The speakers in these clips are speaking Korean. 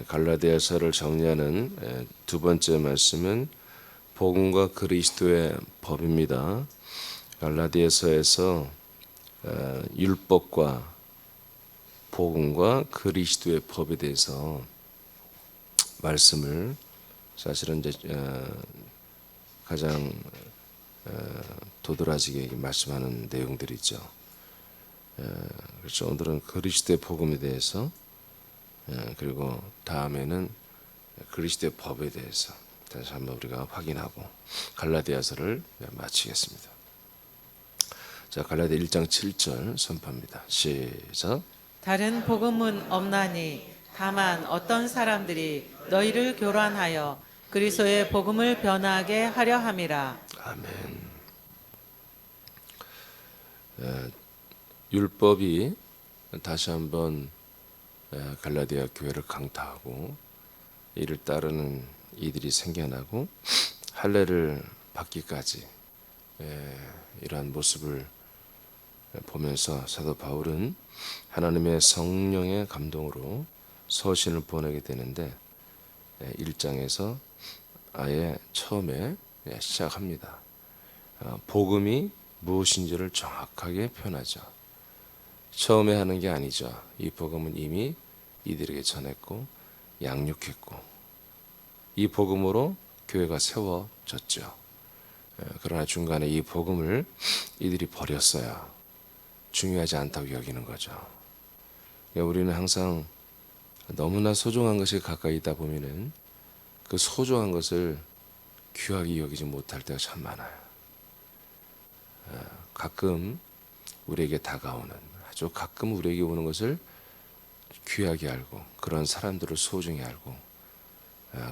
갈라디아서를 정리하는 두 번째 말씀은 복음과 그리스도의 법입니다. 갈라디아서에서 율법과 복음과 그리스도의 법에 대해서 말씀을 사실은 이제 가장 도드라지게 말씀하는 내용들이죠. 그렇죠. 오늘은 그리스도의 복음에 대해서 그리고 다음에는 그리스도의 법에 대해서 다시 한번 우리가 확인하고 갈라디아서를 마치겠습니다. 자, 갈라디아 1장 7절 선포합니다. 시작. 다른 복음은 없나니 다만 어떤 사람들이 너희를 교란하여 그리스도의 복음을 변하게 하려 함이라. 아멘. 율법이 다시 한번 갈라디아 교회를 강타하고 이를 따르는 이들이 생겨나고 할례를 받기까지 이러한 모습을 보면서 사도 바울은 하나님의 성령의 감동으로 서신을 보내게 되는데 1장에서 아예 처음에 시작합니다. 복음이 무엇인지를 정확하게 표현하죠. 처음에 하는 게 아니죠. 이 복음은 이미 이들에게 전했고 양육했고 이 복음으로 교회가 세워졌죠. 그러나 중간에 이 복음을 이들이 버렸어요. 중요하지 않다고 여기는 거죠. 우리는 항상 너무나 소중한 것이 가까이 있다 보면은 그 소중한 것을 귀하게 여기지 못할 때가 참 많아요. 가끔 우리에게 다가오는 아주 가끔 우리에게 오는 것을 귀하게 알고 그런 사람들을 소중히 알고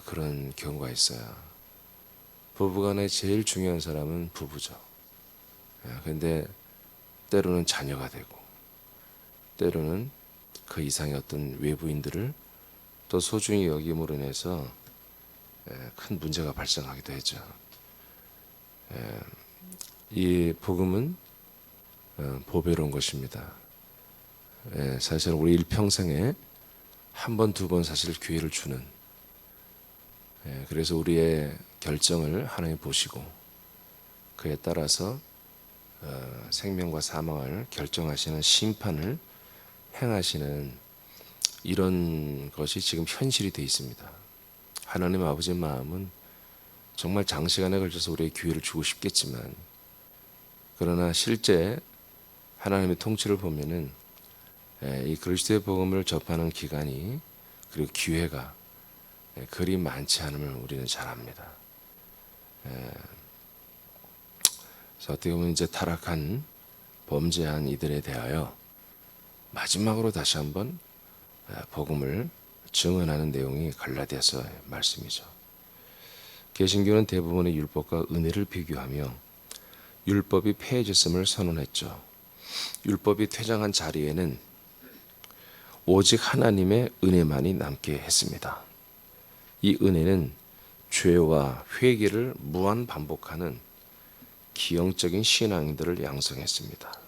그런 경우가 있어요. 부부간에 제일 중요한 사람은 부부죠. 그런데 때로는 자녀가 되고 때로는 그 이상의 어떤 외부인들을 또 소중히 여김으로 인해서 큰 문제가 발생하기도 했죠. 이 복음은 보배로운 것입니다. 사실 우리 일평생에 한 번, 두 번 사실 기회를 주는 그래서 우리의 결정을 하나님 보시고 그에 따라서 생명과 사망을 결정하시는 심판을 행하시는 이런 것이 지금 현실이 되어 있습니다. 하나님 아버지의 마음은 정말 장시간에 걸쳐서 우리에게 기회를 주고 싶겠지만 그러나 실제 하나님의 통치를 보면은 이 그리스도의 복음을 접하는 기간이 그리고 기회가 그리 많지 않음을 우리는 잘 압니다. 그래서 어떻게 보면 이제 타락한 범죄한 이들에 대하여 마지막으로 다시 한번 복음을 증언하는 내용이 갈라디아서의 말씀이죠. 개신교는 대부분의 율법과 은혜를 비교하며 율법이 폐해졌음을 선언했죠. 율법이 퇴장한 자리에는 오직 하나님의 은혜만이 남게 했습니다. 이 은혜는 죄와 회개를 무한 반복하는 기형적인 신앙인들을 양성했습니다.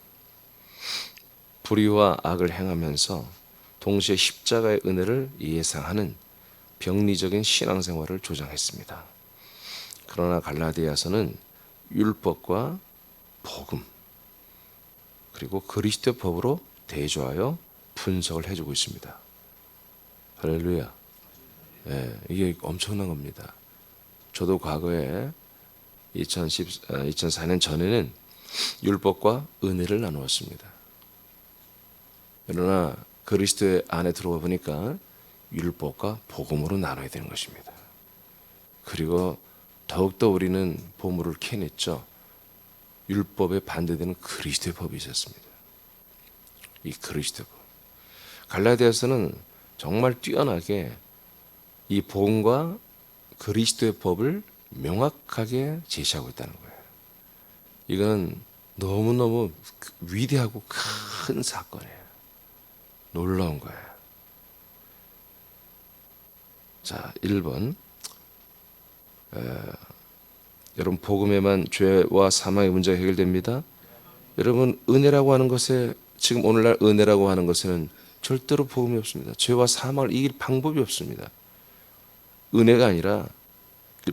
불의와 악을 행하면서 동시에 십자가의 은혜를 예상하는 병리적인 신앙생활을 조장했습니다. 그러나 갈라디아서는 율법과 복음 그리고 그리스도의 법으로 대조하여 분석을 해주고 있습니다. 할렐루야. 이게 엄청난 겁니다. 저도 과거에 2004년 전에는 율법과 은혜를 나누었습니다. 그러나 그리스도의 안에 들어와 보니까 율법과 복음으로 나눠야 되는 것입니다. 그리고 더욱더 우리는 보물을 캐냈죠. 율법에 반대되는 그리스도의 법이 있었습니다. 이 그리스도의 법. 갈라디아서는 정말 뛰어나게 이 복음과 그리스도의 법을 명확하게 제시하고 있다는 거예요. 이건 너무너무 위대하고 큰 사건이에요. 놀라운 거예요. 자, 1번. 여러분 복음에만 죄와 사망의 문제가 해결됩니다. 여러분 은혜라고 하는 것에 지금 오늘날 은혜라고 하는 것은 절대로 복음이 없습니다. 죄와 사망을 이길 방법이 없습니다. 은혜가 아니라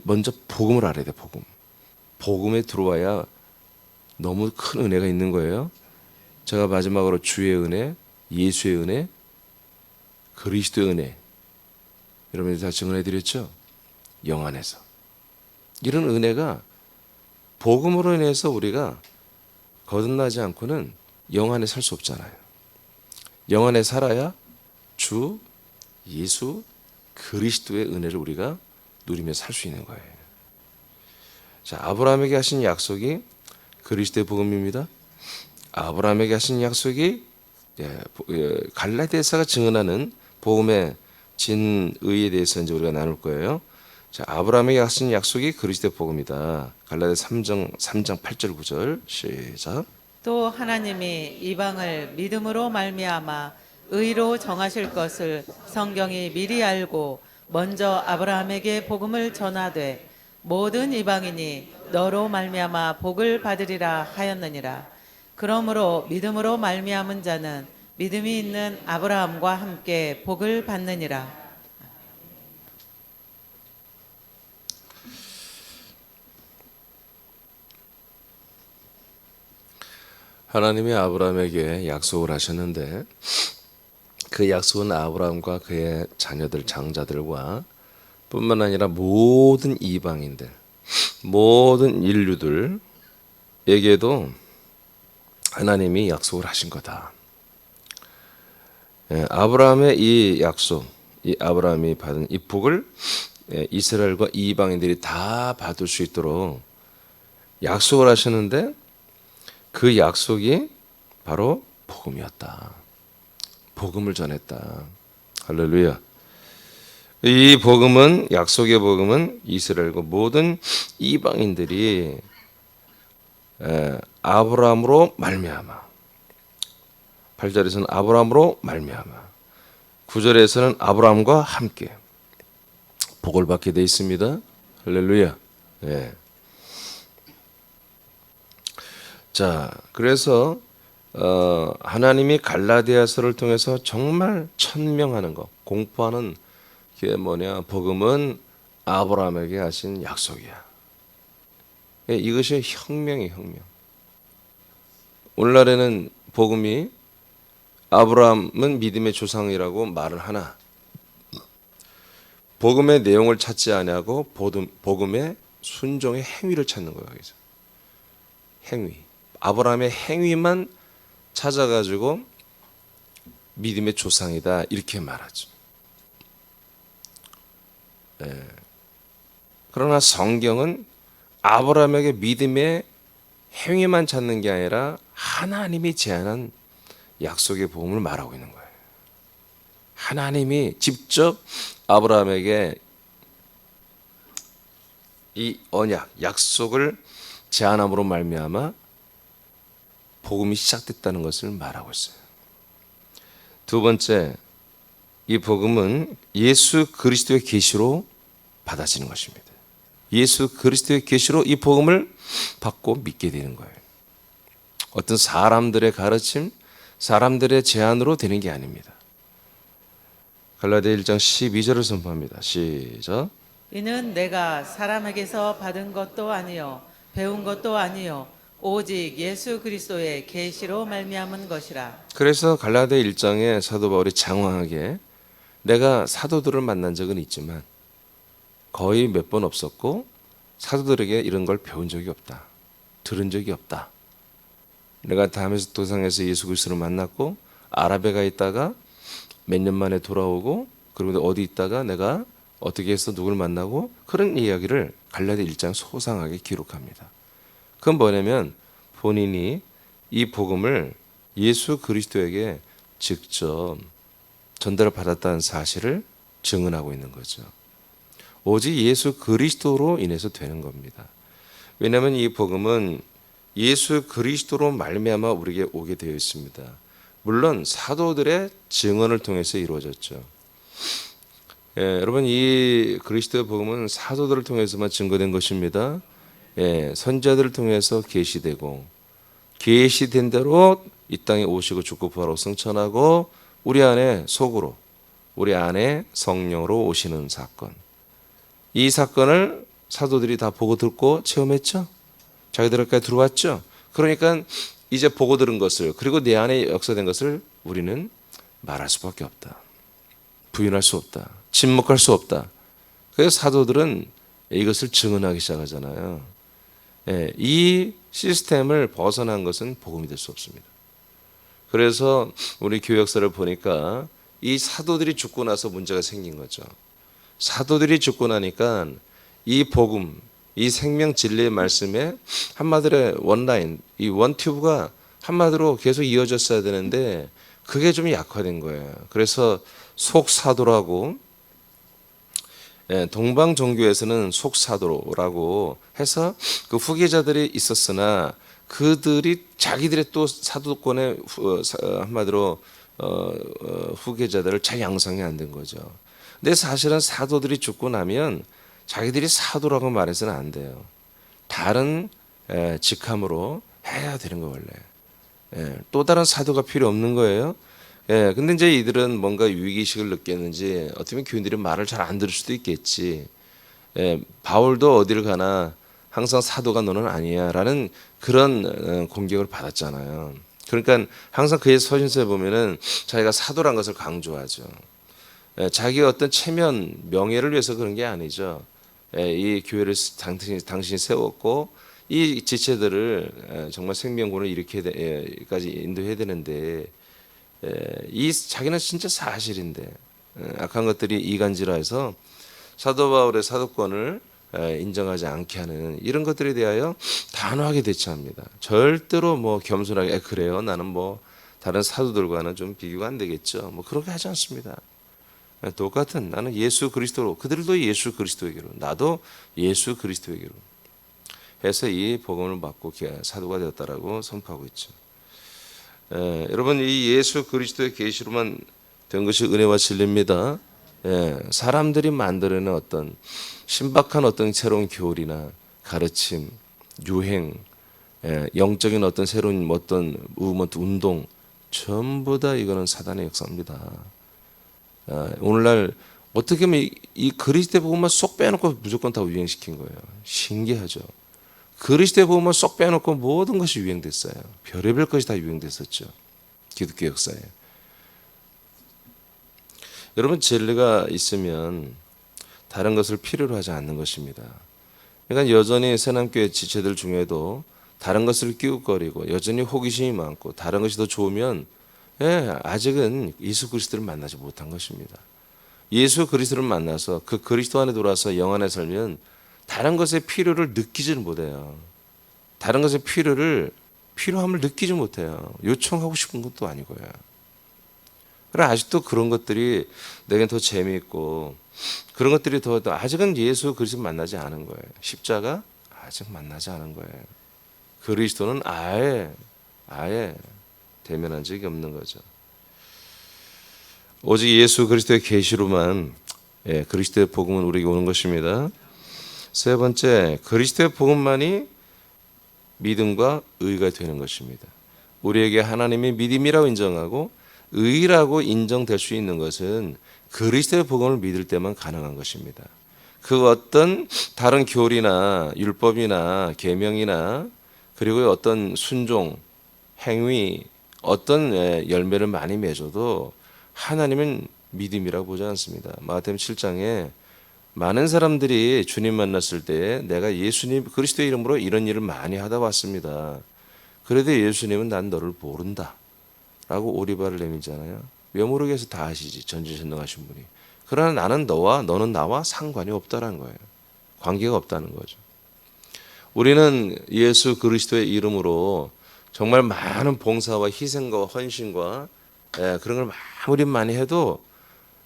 먼저 복음을 알아야 돼. 복음에 들어와야 너무 큰 은혜가 있는 거예요. 제가 마지막으로 주의 은혜, 예수의 은혜, 그리스도의 은혜, 여러분이 다 증언해 드렸죠? 영 안에서 이런 은혜가 복음으로 인해서 우리가 거듭나지 않고는 영 안에 살 수 없잖아요. 영 안에 살아야 주 예수 그리스도의 은혜를 우리가 누리며 살 수 있는 거예요. 자, 아브라함에게 하신 약속이 그리스도의 복음입니다. 아브라함에게 하신 약속이 갈라디아서가 증언하는 복음의 진의에 대해서 이제 우리가 나눌 거예요. 자, 아브라함에게 하신 약속이 그리스도의 복음이다. 갈라디아 3장 8절 9절 시작. 또 하나님이 이방을 믿음으로 말미암아 의로 정하실 것을 성경이 미리 알고 먼저 아브라함에게 복음을 전하되 모든 이방인이 너로 말미암아 복을 받으리라 하였느니라. 그러므로 믿음으로 말미암은 자는 믿음이 있는 아브라함과 함께 복을 받느니라. 하나님이 아브라함에게 약속을 하셨는데 그 약속은 아브라함과 그의 자녀들, 장자들과 뿐만 아니라 모든 이방인들, 모든 인류들에게도 하나님이 약속을 하신 거다. 아브라함의 이 약속, 이 아브라함이 받은 이 복을 이스라엘과 이방인들이 다 받을 수 있도록 약속을 하셨는데 그 약속이 바로 복음이었다. 복음을 전했다. 할렐루야. 이 복음은, 약속의 복음은 이스라엘과 모든 이방인들이 아브라함으로 말미암아, 8절에서는 아브라함으로 말미암아, 9절에서는 아브라함과 함께 복을 받게 되어 있습니다. 할렐루야. 예. 자, 그래서 하나님이 갈라디아서를 통해서 정말 천명하는 것, 공포하는 게 뭐냐? 복음은 아브라함에게 하신 약속이야. 이것이 혁명이 혁명. 오늘날에는 복음이 아브라함은 믿음의 조상이라고 말을 하나 복음의 내용을 찾지 아니하고 복음의 순종의 행위를 찾는 거예요. 여기서 행위. 아브라함의 행위만 찾아가지고 믿음의 조상이다 이렇게 말하죠. 그러나 성경은 아브라함에게 믿음의 행위만 찾는 게 아니라 하나님이 제안한 약속의 복음을 말하고 있는 거예요. 하나님이 직접 아브라함에게 이 언약, 약속을 제안함으로 말미암아 복음이 시작됐다는 것을 말하고 있어요. 두 번째, 이 복음은 예수 그리스도의 계시로 받아지는 것입니다. 예수 그리스도의 계시로 이 복음을 받고 믿게 되는 거예요. 어떤 사람들의 가르침, 사람들의 제안으로 되는 게 아닙니다. 갈라디아 1장 12절을 선포합니다. 시작. 이는 내가 사람에게서 받은 것도 아니요 배운 것도 아니요 오직 예수 그리스도의 계시로 말미암은 것이라. 그래서 갈라디아 1장에 사도 바울이 장황하게 내가 사도들을 만난 적은 있지만 거의 몇 번 없었고 사도들에게 이런 걸 배운 적이 없다. 들은 적이 없다. 내가 다메섹 도상에서 예수 그리스도를 만났고 아랍에 있다가 몇 년 만에 돌아오고 그리고 어디 있다가 내가 어떻게 해서 누굴 만나고 그런 이야기를 갈라디아 1장 소상하게 기록합니다. 그건 뭐냐면 본인이 이 복음을 예수 그리스도에게 직접 전달을 받았다는 사실을 증언하고 있는 거죠. 오직 예수 그리스도로 인해서 되는 겁니다. 왜냐하면 이 복음은 예수 그리스도로 말미암아 우리에게 오게 되어 있습니다. 물론 사도들의 증언을 통해서 이루어졌죠. 여러분 이 그리스도의 복음은 사도들을 통해서만 증거된 것입니다. 선지자들을 통해서 계시되고 계시된 대로 이 땅에 오시고 죽고 부활하고 승천하고 우리 안에 속으로, 우리 안에 성령으로 오시는 사건. 이 사건을 사도들이 다 보고 듣고 체험했죠. 자기들에게 들어왔죠. 그러니까 이제 보고 들은 것을, 그리고 내 안에 역사된 것을 우리는 말할 수밖에 없다. 부인할 수 없다. 침묵할 수 없다. 그래서 사도들은 이것을 증언하기 시작하잖아요. 이 시스템을 벗어난 것은 복음이 될 수 없습니다. 그래서 우리 교회 역사를 보니까 이 사도들이 죽고 나서 문제가 생긴 거죠. 사도들이 죽고 나니까 이 복음, 이 생명 진리의 말씀에 한마디로 원라인, 이 원튜브가 한마디로 계속 이어졌어야 되는데 그게 좀 약화된 거예요. 그래서 속사도라고, 동방 종교에서는 속사도라고 해서 그 후계자들이 있었으나 그들이 자기들의 또 사도권의 한마디로 후계자들을 잘 양성이 안 된 거죠. 근데 사실은 사도들이 죽고 나면 자기들이 사도라고 말해서는 안 돼요. 다른 직함으로 해야 되는 거 원래. 또 다른 사도가 필요 없는 거예요. 근데 이제 이들은 뭔가 위기의식을 느꼈는지 어떻게 보면 교인들이 말을 잘 안 들을 수도 있겠지. 바울도 어디를 가나 항상 사도가 너는 아니야 라는 그런 공격을 받았잖아요. 그러니까 항상 그의 서신서에 보면은 자기가 사도란 것을 강조하죠. 자기의 어떤 체면, 명예를 위해서 그런 게 아니죠. 이 교회를 당신이 세웠고 이 지체들을 정말 생명군을 일으켜까지 인도해야 되는데 이 자기는 진짜 사실인데 악한 것들이 이간질해서 사도 바울의 사도권을 인정하지 않게 하는 이런 것들에 대하여 단호하게 대처합니다. 절대로 뭐 겸손하게 그래요. 나는 뭐 다른 사도들과는 좀 비교가 안 되겠죠. 뭐 그렇게 하지 않습니다. 똑같은 나는 예수 그리스도로, 그들도 예수 그리스도에게로, 나도 예수 그리스도에게로 해서 이 복음을 받고 사도가 되었다라고 선포하고 있죠. 여러분 이 예수 그리스도의 계시로만 된 것이 은혜와 진리입니다. 사람들이 만들어낸 어떤 신박한 어떤 새로운 교리나 가르침, 유행, 영적인 어떤 새로운 어떤 무브먼트 운동 전부 다 이거는 사단의 역사입니다. 오늘날 어떻게 보면 이 그리스도의 복음만 쏙 빼놓고 무조건 다 유행시킨 거예요. 신기하죠. 그리스도의 복음만 쏙 빼놓고 모든 것이 유행됐어요. 별의별 것이 다 유행됐었죠. 기독교 역사에. 여러분 진리가 있으면 다른 것을 필요로 하지 않는 것입니다. 그러니까 여전히 새남교회 지체들 중에도 다른 것을 끼웃거리고 여전히 호기심이 많고 다른 것이 더 좋으면 아직은 예수 그리스도를 만나지 못한 것입니다. 예수 그리스도를 만나서 그 그리스도 안에 들어와서 영 안에 살면 다른 것의 필요를 느끼지는 못해요. 다른 것의 필요함을 느끼지 못해요. 요청하고 싶은 것도 아니고요. 그래 아직도 그런 것들이 내겐 더 재미있고 그런 것들이 더 아직은 예수 그리스도 만나지 않은 거예요. 십자가 아직 만나지 않은 거예요. 그리스도는 아예 대면한 적이 없는 거죠. 오직 예수 그리스도의 계시로만 그리스도의 복음은 우리에게 오는 것입니다. 세 번째, 그리스도의 복음만이 믿음과 의가 되는 것입니다. 우리에게 하나님이 믿음이라고 인정하고 의라고 인정될 수 있는 것은 그리스도의 복음을 믿을 때만 가능한 것입니다. 그 어떤 다른 교리나 율법이나 계명이나 그리고 어떤 순종, 행위, 어떤 열매를 많이 맺어도 하나님은 믿음이라고 보지 않습니다. 마태복음 7장에 많은 사람들이 주님 만났을 때 내가 예수님 그리스도의 이름으로 이런 일을 많이 하다 왔습니다. 그래도 예수님은 난 너를 모른다 라고 오리발을 내밀잖아요. 왜 모르겠어 다 아시지 전지전능하신 분이. 그러나 나는 너는 나와 상관이 없다라는 거예요. 관계가 없다는 거죠. 우리는 예수 그리스도의 이름으로 정말 많은 봉사와 희생과 헌신과 그런 걸 아무리 많이 해도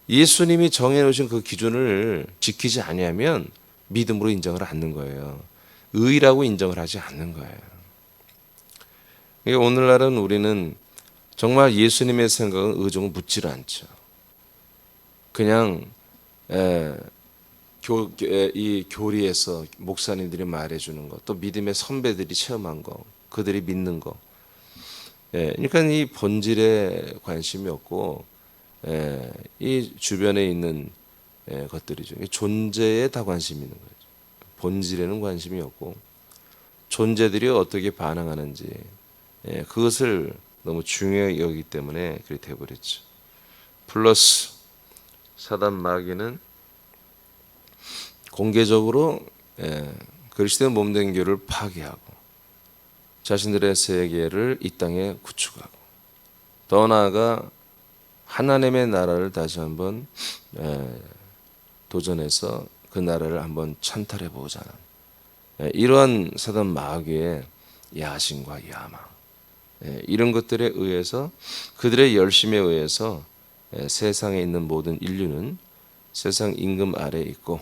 예수님이 정해놓으신 그 기준을 지키지 아니하면 믿음으로 인정을 않는 거예요. 의라고 인정을 하지 않는 거예요. 그러니까 오늘날은 우리는 정말 예수님의 생각은 의정을 묻지를 않죠. 그냥 이 교리에서 목사님들이 말해주는 것, 또 믿음의 선배들이 체험한 것, 그들이 믿는 것. 그러니까 이 본질에 관심이 없고 이 주변에 있는 것들이죠. 존재에 다 관심이 있는 거죠. 본질에는 관심이 없고 존재들이 어떻게 반응하는지 그것을 너무 중요하게 여기기 때문에 그렇게 돼버렸죠. 플러스 사단 마귀는 공개적으로 그리스도의 몸된 교를 파괴하고 자신들의 세계를 이 땅에 구축하고 더 나아가 하나님의 나라를 다시 한번 도전해서 그 나라를 한번 찬탈해 보고자 하는 이러한 사단 마귀의 야심과 야망 이런 것들에 의해서 그들의 열심에 의해서 세상에 있는 모든 인류는 세상 임금 아래에 있고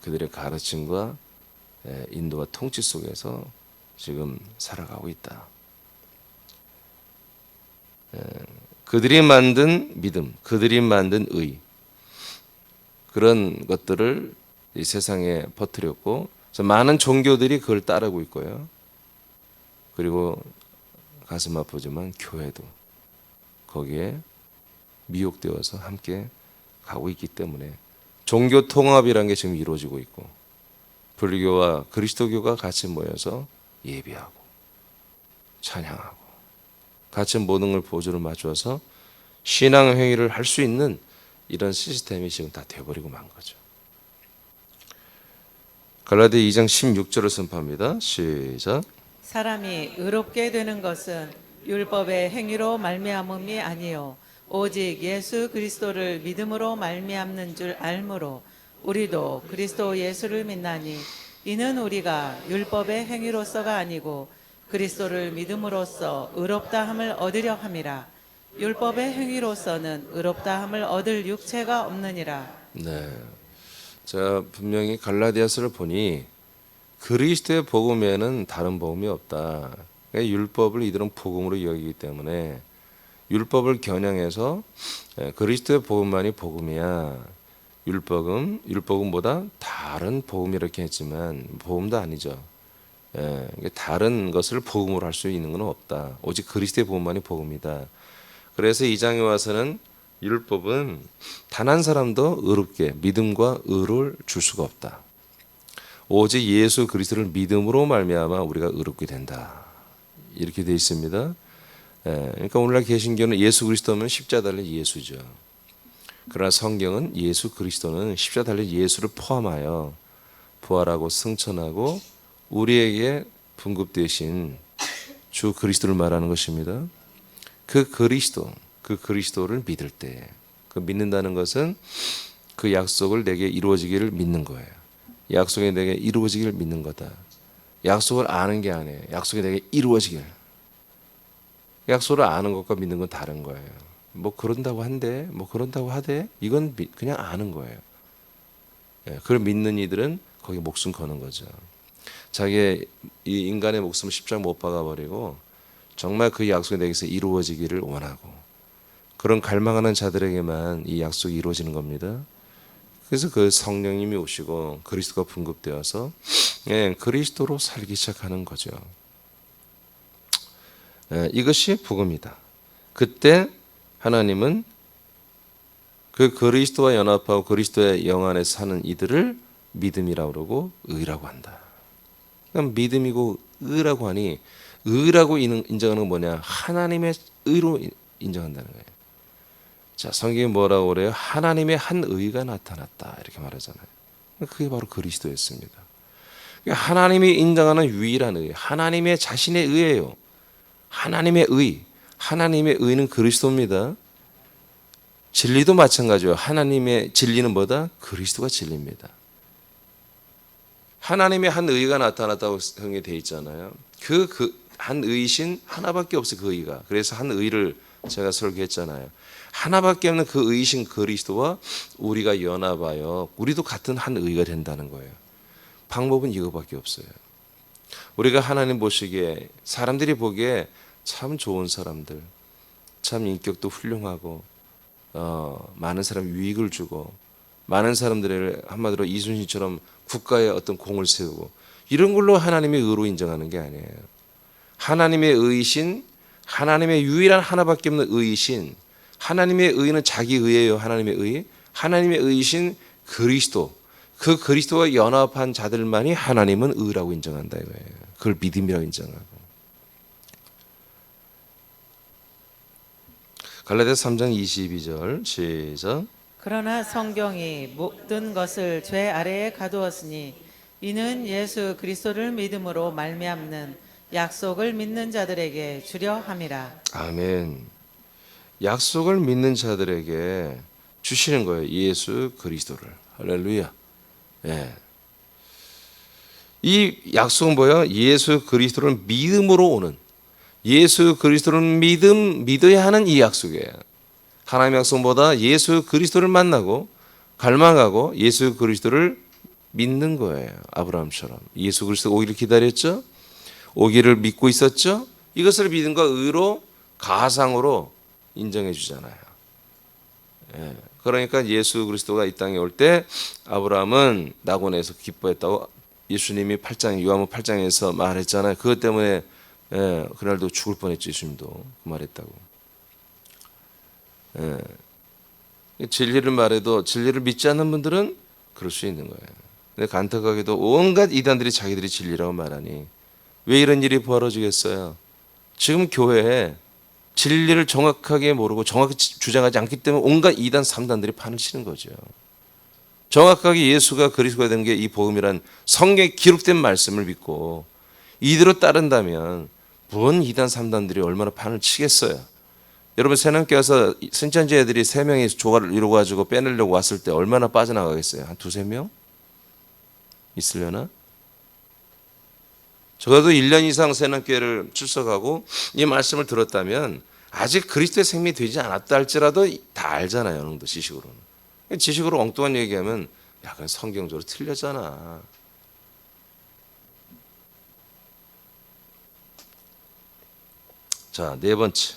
그들의 가르침과 인도와 통치 속에서 지금 살아가고 있다. 그들이 만든 믿음, 그들이 만든 의 그런 것들을 이 세상에 퍼뜨렸고 그래서 많은 종교들이 그걸 따르고 있고요. 그리고 가슴 아프지만 교회도 거기에 미혹되어서 함께 가고 있기 때문에 종교 통합이라는 게 지금 이루어지고 있고 불교와 그리스도교가 같이 모여서 예배하고 찬양하고 같이 모든 걸 보조를 맞춰서 신앙 행위를 할 수 있는 이런 시스템이 지금 다 돼버리고 만 거죠. 갈라디아 2장 16절을 선포합니다. 시작. 사람이 의롭게 되는 것은 율법의 행위로 말미암음이 아니요 오직 예수 그리스도를 믿음으로 말미암는 줄 알므로 우리도 그리스도 예수를 믿나니 이는 우리가 율법의 행위로서가 아니고 그리스도를 믿음으로써 의롭다함을 얻으려 함이라. 율법의 행위로서는 의롭다함을 얻을 육체가 없느니라. 네. 제가 분명히 갈라디아서를 보니 그리스도의 복음에는 다른 복음이 없다. 그러니까 율법을 이들은 복음으로 여기기 때문에 율법을 겨냥해서 그리스도의 복음만이 복음이야. 율법음보다 다른 복음 이렇게 했지만 복음도 아니죠. 다른 것을 복음으로 할 수 있는 건 없다. 오직 그리스도의 복음만이 복음이다. 그래서 이 장에 와서는 율법은 단 한 사람도 의롭게 믿음과 의를 줄 수가 없다. 오직 예수 그리스도를 믿음으로 말미암아 우리가 의롭게 된다. 이렇게 되어 있습니다. 그러니까 오늘날 개신교는 예수 그리스도면 십자가 달린 예수죠. 그러나 성경은 예수 그리스도는 십자가 달린 예수를 포함하여 부활하고 승천하고 우리에게 분급되신 주 그리스도를 말하는 것입니다. 그 그리스도를 믿을 때, 그 믿는다는 것은 그 약속을 내게 이루어지기를 믿는 거예요. 약속이 내게 이루어지기를 믿는 거다. 약속을 아는 게 아니에요. 약속이 내게 이루어지길. 약속을 아는 것과 믿는 건 다른 거예요. 뭐 그런다고 한데, 뭐 그런다고 하되, 이건 그냥 아는 거예요. 그걸 믿는 이들은 거기 목숨 거는 거죠. 자기의 이 인간의 목숨을 십자가 못 박아버리고 정말 그 약속이 내게서 이루어지기를 원하고 그런 갈망하는 자들에게만 이 약속이 이루어지는 겁니다. 그래서 그 성령님이 오시고 그리스도가 분급되어서 그리스도로 살기 시작하는 거죠. 이것이 복음이다. 그때 하나님은 그 그리스도와 연합하고 그리스도의 영 안에 사는 이들을 믿음이라고 그러고 의라고 한다. 그럼 믿음이고 의라고 하니 의라고 인정하는 건 뭐냐? 하나님의 의로 인정한다는 거예요. 자, 성경이 뭐라고 그래요? 하나님의 한 의가 나타났다 이렇게 말하잖아요. 그게 바로 그리스도였습니다. 하나님이 인정하는 유일한 의, 하나님의 자신의 의예요. 하나님의 의, 하나님의 의는 그리스도입니다. 진리도 마찬가지예요. 하나님의 진리는 뭐다? 그리스도가 진리입니다. 하나님의 한 의가 나타났다고 성경에 되어 있잖아요. 그 한 의신 하나밖에 없어요. 그 의가. 그래서 한 의를 제가 설계했잖아요. 하나밖에 없는 그 의신 그리스도와 우리가 연합하여 우리도 같은 한 의가 된다는 거예요. 방법은 이거밖에 없어요. 우리가 하나님 보시기에 사람들이 보기에 참 좋은 사람들, 참 인격도 훌륭하고 많은 사람 유익을 주고 많은 사람들을 한마디로 이순신처럼 국가에 어떤 공을 세우고 이런 걸로 하나님의 의로 인정하는 게 아니에요. 하나님의 의이신, 하나님의 유일한 하나밖에 없는 의이신, 하나님의 의는 자기 의예요. 하나님의 의. 하나님의 의이신 그리스도. 그 그리스도와 연합한 자들만이 하나님은 의라고 인정한다 이거예요. 그걸 믿음이라고 인정하고. 갈라디아서 3장 22절 시작. 그러나 성경이 모든 것을 죄 아래에 가두었으니 이는 예수 그리스도를 믿음으로 말미암는 약속을 믿는 자들에게 주려 함이라. 아멘. 약속을 믿는 자들에게 주시는 거예요. 예수 그리스도를. 할렐루야. 예. 이 약속은 뭐예요? 예수 그리스도를 믿음으로 오는, 예수 그리스도를 믿어야 하는 이 약속이에요. 하나님의 약속보다 예수 그리스도를 만나고 갈망하고 예수 그리스도를 믿는 거예요. 아브라함처럼 예수 그리스도 오기를 기다렸죠. 오기를 믿고 있었죠. 이것을 믿음과 의로 가상으로 인정해 주잖아요. 예. 그러니까 예수 그리스도가 이 땅에 올 때 아브라함은 낙원에서 기뻐했다고 예수님이 요한복음 8장에서 말했잖아요. 그것 때문에 그날도 죽을 뻔했죠. 예수님도 그 말했다고. 진리를 말해도 진리를 믿지 않는 분들은 그럴 수 있는 거예요. 근데 안타깝게도 온갖 이단들이 자기들이 진리라고 말하니 왜 이런 일이 벌어지겠어요? 지금 교회에 진리를 정확하게 모르고 정확히 주장하지 않기 때문에 온갖 이단 3단들이 판을 치는 거죠. 정확하게 예수가 그리스도가 된 게 이 복음이란 성경에 기록된 말씀을 믿고 이대로 따른다면 뭔 이단 3단들이 얼마나 판을 치겠어요. 여러분 새남교회 와서 승천지 애들이 3명이 조화를 이루어가지고 빼내려고 왔을 때 얼마나 빠져나가겠어요? 한 2-3명? 있으려나? 적어도 1년 이상 새남교회를 출석하고 이 말씀을 들었다면 아직 그리스도의 생명이 되지 않았다 할지라도 다 알잖아요. 어느 정도 지식으로는. 지식으로 엉뚱한 얘기하면 야, 그건 성경적으로 틀렸잖아. 자, 네 번째.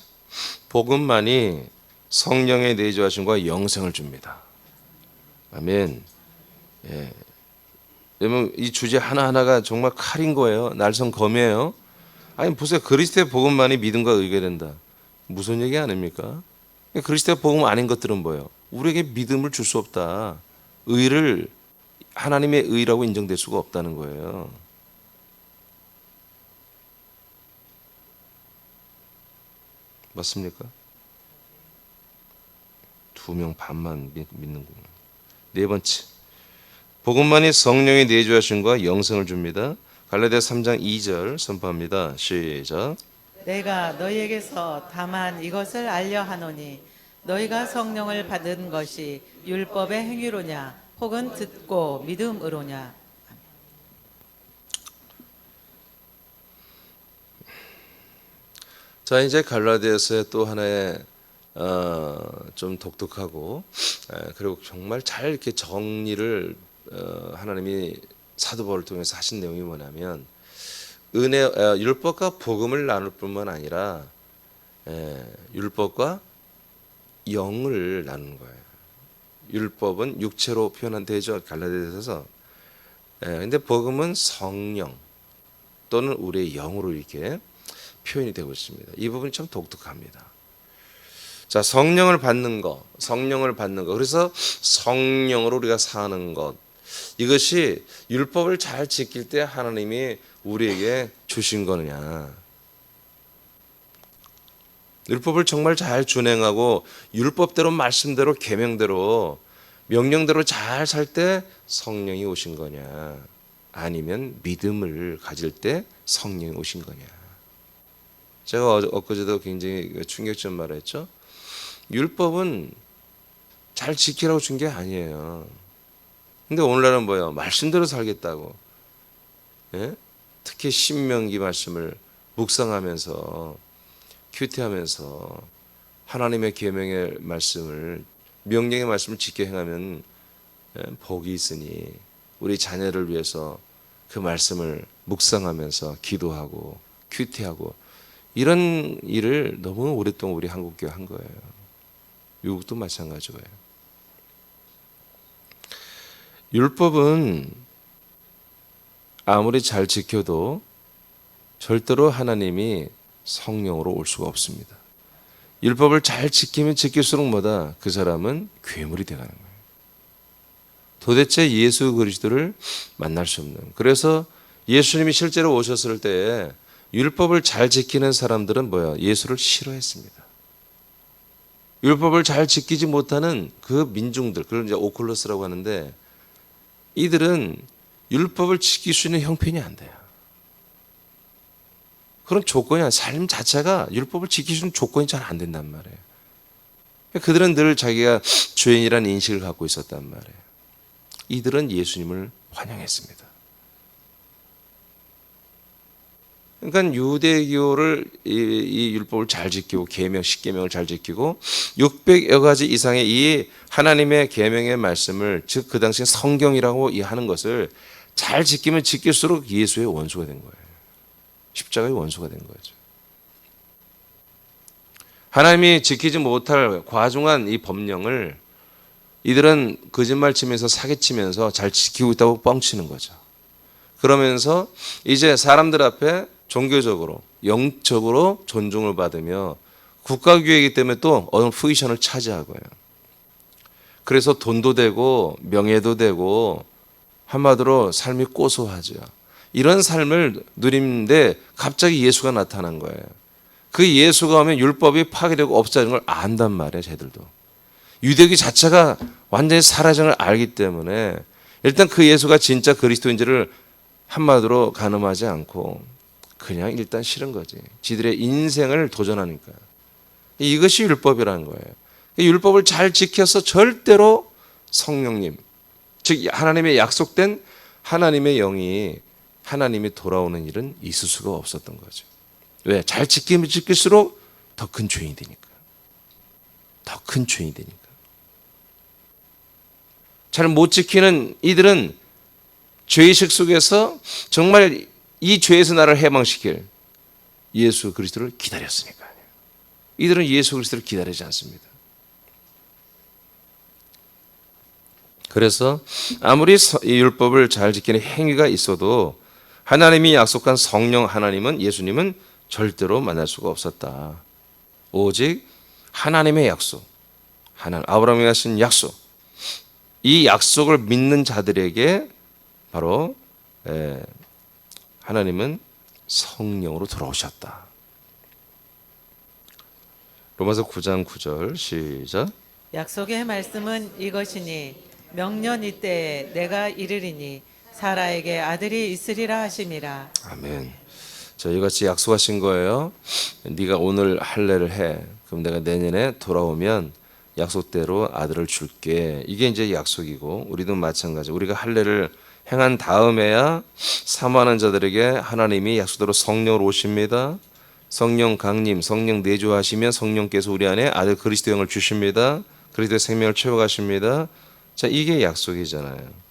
복음만이 성령의 내주하심과 영생을 줍니다. 아멘. 예. 여러분 이 주제 하나하나가 정말 칼인 거예요. 날성검이에요. 아니 보세요. 그리스도의 복음만이 믿음과 의가 된다. 무슨 얘기 아닙니까? 그리스도의 복음 아닌 것들은 뭐예요? 우리에게 믿음을 줄 수 없다. 의를 하나님의 의라고 인정될 수가 없다는 거예요. 맞습니까? 2명 반만 믿는구나. 네 번째. 복음만이 성령의 내주하심과 영생을 줍니다. 갈라디아서 3장 2절 선포합니다. 시작. 내가 너희에게서 다만 이것을 알려 하노니 너희가 성령을 받은 것이 율법의 행위로냐 혹은 듣고 믿음으로냐. 자 이제 갈라디아서의 또 하나의 좀 독특하고 그리고 정말 잘 이렇게 정리를 하나님이 사도 바울을 통해서 하신 내용이 뭐냐면 율법과 복음을 나눌 뿐만 아니라 율법과 영을 나누는 거예요. 율법은 육체로 표현한 되죠. 갈라디아서에서. 근데 복음은 성령 또는 우리의 영으로 이렇게 표현이 되고 있습니다. 이 부분이 참 독특합니다. 자, 성령을 받는 것. 그래서 성령으로 우리가 사는 것. 이것이 율법을 잘 지킬 때 하나님이 우리에게 주신 거느냐. 율법을 정말 잘 준행하고 율법대로 말씀대로 계명대로 명령대로 잘 살 때 성령이 오신 거냐. 아니면 믿음을 가질 때 성령이 오신 거냐. 제가 엊그제도 굉장히 충격적 말을 했죠. 율법은 잘 지키라고 준 게 아니에요. 근데 오늘날은 뭐예요? 말씀대로 살겠다고. 예? 특히 신명기 말씀을 묵상하면서 큐티하면서 하나님의 계명의 말씀을 명령의 말씀을 지켜 행하면 복이 있으니 우리 자녀를 위해서 그 말씀을 묵상하면서 기도하고 큐티하고 이런 일을 너무 오랫동안 우리 한국교회 한 거예요. 미국도 마찬가지고요. 율법은 아무리 잘 지켜도 절대로 하나님이 성령으로 올 수가 없습니다. 율법을 잘 지키면 지킬수록 뭐다? 그 사람은 괴물이 되가는 거예요. 도대체 예수 그리스도를 만날 수 없는. 그래서 예수님이 실제로 오셨을 때에 율법을 잘 지키는 사람들은 뭐야? 예수를 싫어했습니다. 율법을 잘 지키지 못하는 그 민중들, 그걸 이제 오클러스라고 하는데, 이들은 율법을 지킬 수 있는 형편이 안 돼요. 그런 조건이 아니라 삶 자체가 율법을 지킬 수 있는 조건이 잘 안 된단 말이에요. 그들은 늘 자기가 죄인이라는 인식을 갖고 있었단 말이에요. 이들은 예수님을 환영했습니다. 그러니까 유대교를 이 율법을 잘 지키고 계명, 십계명을 잘 지키고 600여 가지 이상의 이 하나님의 계명의 말씀을, 즉 그 당시 성경이라고 하는 것을 잘 지키면 지킬수록 예수의 원수가 된 거예요. 십자가의 원수가 된 거죠. 하나님이 지키지 못할 과중한 이 법령을 이들은 거짓말 치면서 사기치면서 잘 지키고 있다고 뻥치는 거죠. 그러면서 이제 사람들 앞에 종교적으로, 영적으로 존중을 받으며 국가교회이기 때문에 또 어느 포지션을 차지하고요. 그래서 돈도 되고 명예도 되고 한마디로 삶이 고소하죠. 이런 삶을 누리는데 갑자기 예수가 나타난 거예요. 그 예수가 오면 율법이 파괴되고 없어지는 걸 안단 말이에요. 쟤들도. 유대교 자체가 완전히 사라진 걸 알기 때문에 일단 그 예수가 진짜 그리스도인지를 한마디로 가늠하지 않고 그냥 일단 싫은 거지. 지들의 인생을 도전하니까. 이것이 율법이라는 거예요. 율법을 잘 지켜서 절대로 성령님, 즉 하나님의 약속된 하나님의 영이 하나님이 돌아오는 일은 있을 수가 없었던 거죠. 왜? 잘 지키면 지킬수록 더 큰 죄인이 되니까. 더 큰 죄인이 되니까. 잘 못 지키는 이들은 죄의식 속에서 정말 이 죄에서 나를 해방시킬 예수 그리스도를 기다렸으니까요. 이들은 예수 그리스도를 기다리지 않습니다. 그래서 아무리 이 율법을 잘 지키는 행위가 있어도 하나님이 약속한 성령 하나님은, 예수님은 절대로 만날 수가 없었다. 오직 하나님의 약속, 아브라함이 하신 약속, 이 약속을 믿는 자들에게 바로 하나님은 성령으로 돌아오셨다. 로마서 9장 9절 시작. 약속의 말씀은 이것이니 명년 이때에 내가 이르리니 사라에게 아들이 있으리라 하심이라. 아멘. 자, 이같이 약속하신 거예요. 네가 오늘 할례를 해. 그럼 내가 내년에 돌아오면 약속대로 아들을 줄게. 이게 이제 약속이고, 우리도 마찬가지. 우리가 할례를 행한 다음에야 사모하는 자들에게 하나님이 약속대로 성령으로 오십니다. 성령 강림, 성령 내주하시면 성령께서 우리 안에 아들 그리스도 영을 주십니다. 그리스도의 생명을 채워가십니다. 자, 이게 약속이잖아요.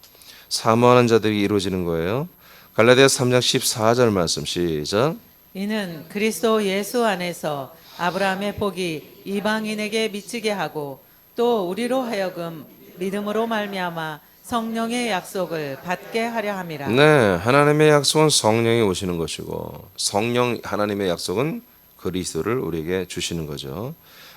사모하는 자들이 이루어지는 거예요. 갈라디아서 3장 14절 말씀 시작. 이는 그리스도 예수 안에서 아브라함의 복이 이방인에게 미치게 하고 또 우리로 하여금 믿음으로 말미암아 성령의 약속을 받게 하려 함이라. 네, 하나님의 약속은 성령이 오시는 것이고, 성령 하나님의 약속은 그리스도를 우리에게 주시는 거죠.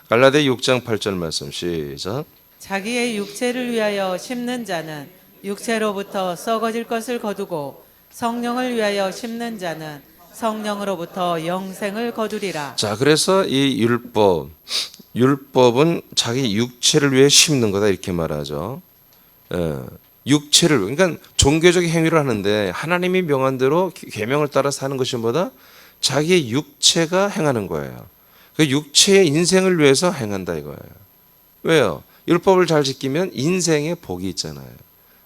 갈라디아 6장 8절 말씀 시작. 자기의 육체를 위하여 심는 자는 육체로부터 썩어질 것을 거두고 성령을 위하여 심는 자는 성령으로부터 영생을 거두리라. 자, 그래서 이 율법은 자기 육체를 위해 심는 거다 이렇게 말하죠. 육체를, 그러니까 종교적인 행위를 하는데 하나님이 명한 대로 계명을 따라 사는 것이 뭐다? 자기의 육체가 행하는 거예요. 그 육체의 인생을 위해서 행한다 이거예요. 왜요? 율법을 잘 지키면 인생의 복이 있잖아요.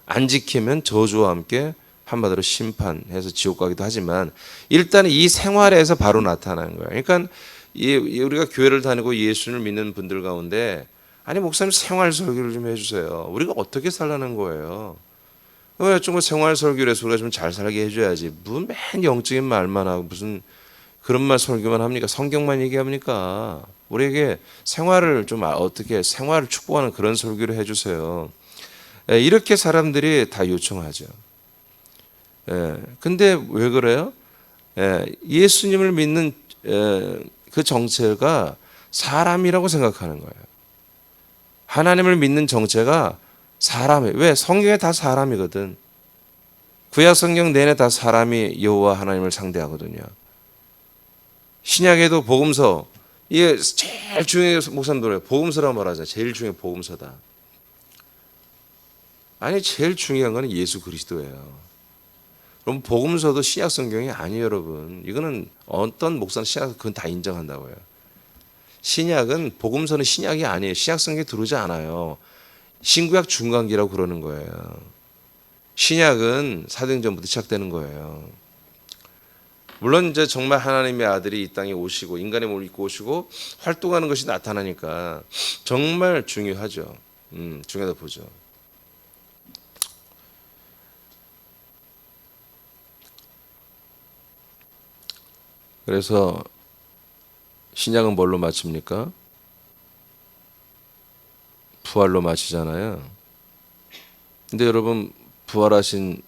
안 지키면 저주와 함께 한마디로 심판해서 지옥 가기도 하지만 일단 이 생활에서 바로 나타나는 거예요. 그러니까 우리가 교회를 다니고 예수를 믿는 분들 가운데 아니 목사님 생활 설교를 좀 해주세요. 우리가 어떻게 살라는 거예요? 왜 좀 생활 설교를 해서 우리가 좀 잘 살게 해줘야지. 맨 영적인 말만 하고 무슨 그런 말 설교만 합니까? 성경만 얘기합니까? 우리에게 생활을 좀 어떻게 생활을 축복하는 그런 설교를 해주세요. 이렇게 사람들이 다 요청하죠. 근데 왜 그래요? 예수님을 믿는 그 정체가 사람이라고 생각하는 거예요. 하나님을 믿는 정체가 사람이에요. 왜? 성경에 다 사람이거든. 구약 성경 내내 다 사람이 여호와 하나님을 상대하거든요. 신약에도 복음서, 이게 제일 중요해서 목사님들 복음서라고 말하잖아요. 제일 중요한 복음서다. 아니, 제일 중요한 건 예수 그리스도예요. 그럼 복음서도 신약 성경이 아니에요, 여러분. 이거는 어떤 목사는 신약 그건 다 인정한다고요. 신약은 복음서는 신약이 아니에요. 신약 성경에 들어오지 않아요. 신구약 중간기라고 그러는 거예요. 신약은 사도행전부터 시작되는 거예요. 물론 이제 정말 하나님의 아들이 이 땅에 오시고 인간의 몸을 입고 오시고 활동하는 것이 나타나니까 정말 중요하죠. 중요하다 보죠. 그래서 신약은 뭘로 마칩니까? 부활로 마치잖아요. 근데 여러분, 부활하신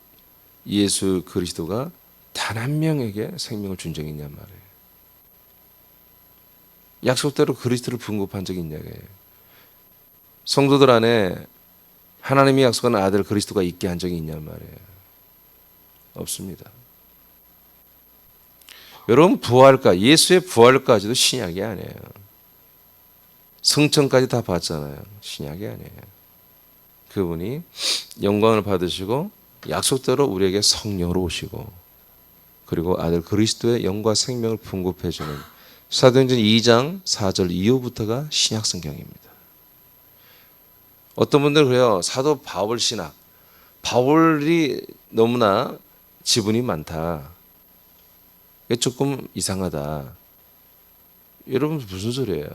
예수 그리스도가 단 한 명에게 생명을 준 적이 있냔 말이에요. 약속대로 그리스도를 분급한 적이 있냐고요. 성도들 안에 하나님이 약속한 아들 그리스도가 있게 한 적이 있냔 말이에요. 없습니다. 여러분, 예수의 부활까지도 신약이 아니에요. 성천까지 다 봤잖아요. 신약이 아니에요. 그분이 영광을 받으시고 약속대로 우리에게 성령으로 오시고 그리고 아들 그리스도의 영과 생명을 분급해주는 사도행전 2장 4절 이후부터가 신약 성경입니다. 어떤 분들은 그래요. 사도 바울 신학. 바울이 너무나 지분이 많다. 이게 조금 이상하다. 여러분, 무슨 소리예요?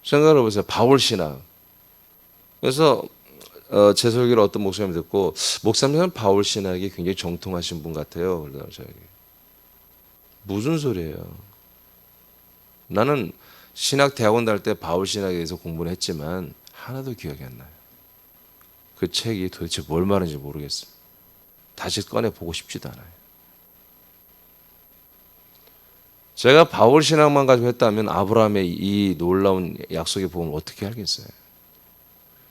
생각을 해보세요. 바울 신학. 그래서 제 설교를 어떤 목사님이 듣고, 목사님은 바울 신학이 굉장히 정통하신 분 같아요. 그러더라고요, 저에게. 무슨 소리예요? 나는 신학 대학원 다닐 때 바울 신학에 대해서 공부를 했지만 하나도 기억이 안 나요. 그 책이 도대체 뭘 말하는지 모르겠어요. 다시 꺼내 보고 싶지도 않아요. 제가 바울 신학만 가지고 했다면 아브라함의 이 놀라운 약속의 복음을 어떻게 알겠어요?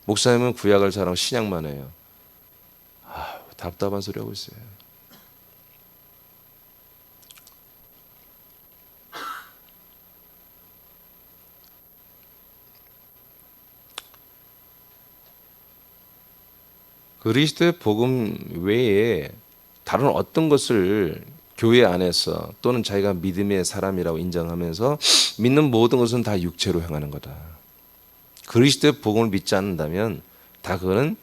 목사님은 구약을 잘하고 신약만 해요. 답답한 소리 하고 있어요. 그리스도의 복음 외에 다른 어떤 것을 교회 안에서 또는 자기가 믿음의 사람이라고 인정하면서 믿는 모든 것은 다 육체로 행하는 거다. 그리스도의 복음을 믿지 않는다면 다 그거는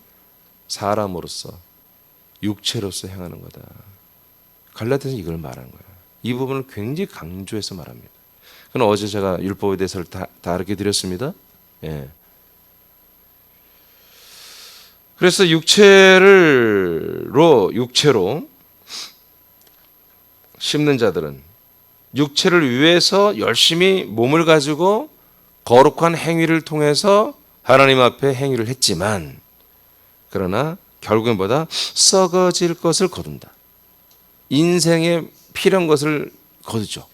사람으로서 육체로서 행하는 거다. 갈라디아서는 이걸 말하는 거예요. 이 부분을 굉장히 강조해서 말합니다. 그건 어제 제가 율법에 대해서 다르게 드렸습니다. 예. 그래서 육체로 심는 자들은 육체를 위해서 열심히 몸을 가지고 거룩한 행위를 통해서 하나님 앞에 행위를 했지만 그러나 결국엔 뭐다? 썩어질 것을 거둔다. 인생에 필요한 것을 거두죠.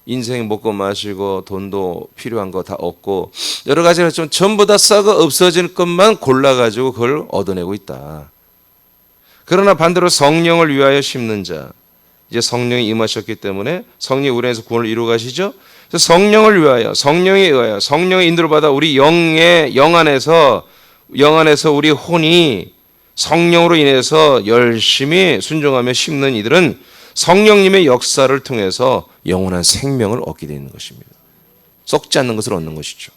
인생에 먹고 마시고 돈도 필요한 거 다 얻고 여러 가지가 좀 전부 다 썩어 없어질 것만 골라가지고 그걸 얻어내고 있다. 그러나 반대로 성령을 위하여 심는 자, 이제 성령이 임하셨기 때문에 성령이 우리 안에서 구원을 이루어 가시죠. 그래서 성령을 위하여, 성령에 의하여, 성령의 인도를 받아 우리 영 안에서 우리 혼이 성령으로 인해서 열심히 순종하며 심는 이들은 성령님의 역사를 통해서 영원한 생명을 얻게 되는 것입니다. 썩지 않는 것을 얻는 것이죠.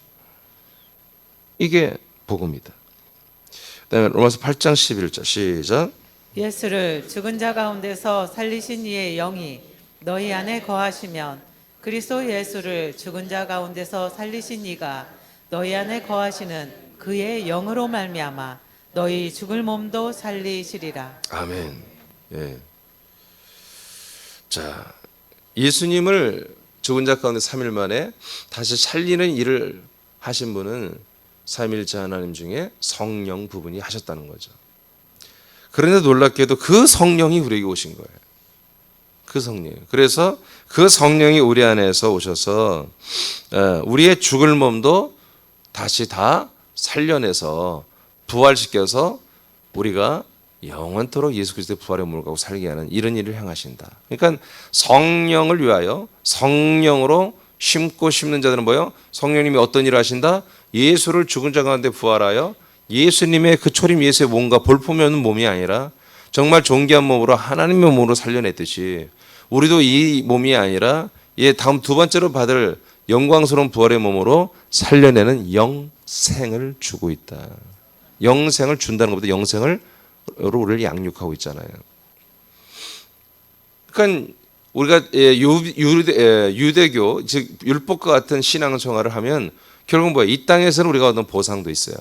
이게 복음이다. 그다음에 로마서 8장 11절 시작. 예수를 죽은 자 가운데서 살리신 이의 영이 너희 안에 거하시면 그리스도 예수를 죽은 자 가운데서 살리신 이가 너희 안에 거하시는 그의 영으로 말미암아 너희 죽을 몸도 살리시리라. 아멘. 예. 자, 예수님을 죽은 자 가운데 3일 만에 다시 살리는 일을 하신 분은 삼위일체 하나님 중에 성령 부분이 하셨다는 거죠. 그런데 놀랍게도 그 성령이 우리에게 오신 거예요. 그 성령. 그래서 그 성령이 우리 안에서 오셔서 우리의 죽을 몸도 다시 다 살려내서 부활시켜서 우리가 영원토록 예수 그리스도의 부활의 몸을 갖고 살게 하는 이런 일을 행하신다. 그러니까 성령을 위하여 성령으로 심고 심는 자들은 뭐요? 성령님이 어떤 일을 하신다? 예수를 죽은 자 가운데 부활하여 예수님의 그 초림 예수의 몸과 볼품이 없는 몸이 아니라 정말 존귀한 몸으로 하나님의 몸으로 살려냈듯이 우리도 이 몸이 아니라 다음 두 번째로 받을 영광스러운 부활의 몸으로 살려내는 영생을 주고 있다. 영생을 준다는 것보다 영생을 우리를 양육하고 있잖아요. 그러니까 우리가 유대교 즉 율법과 같은 신앙생활을 하면 결국 뭐야? 이 땅에서는 우리가 얻는 보상도 있어요.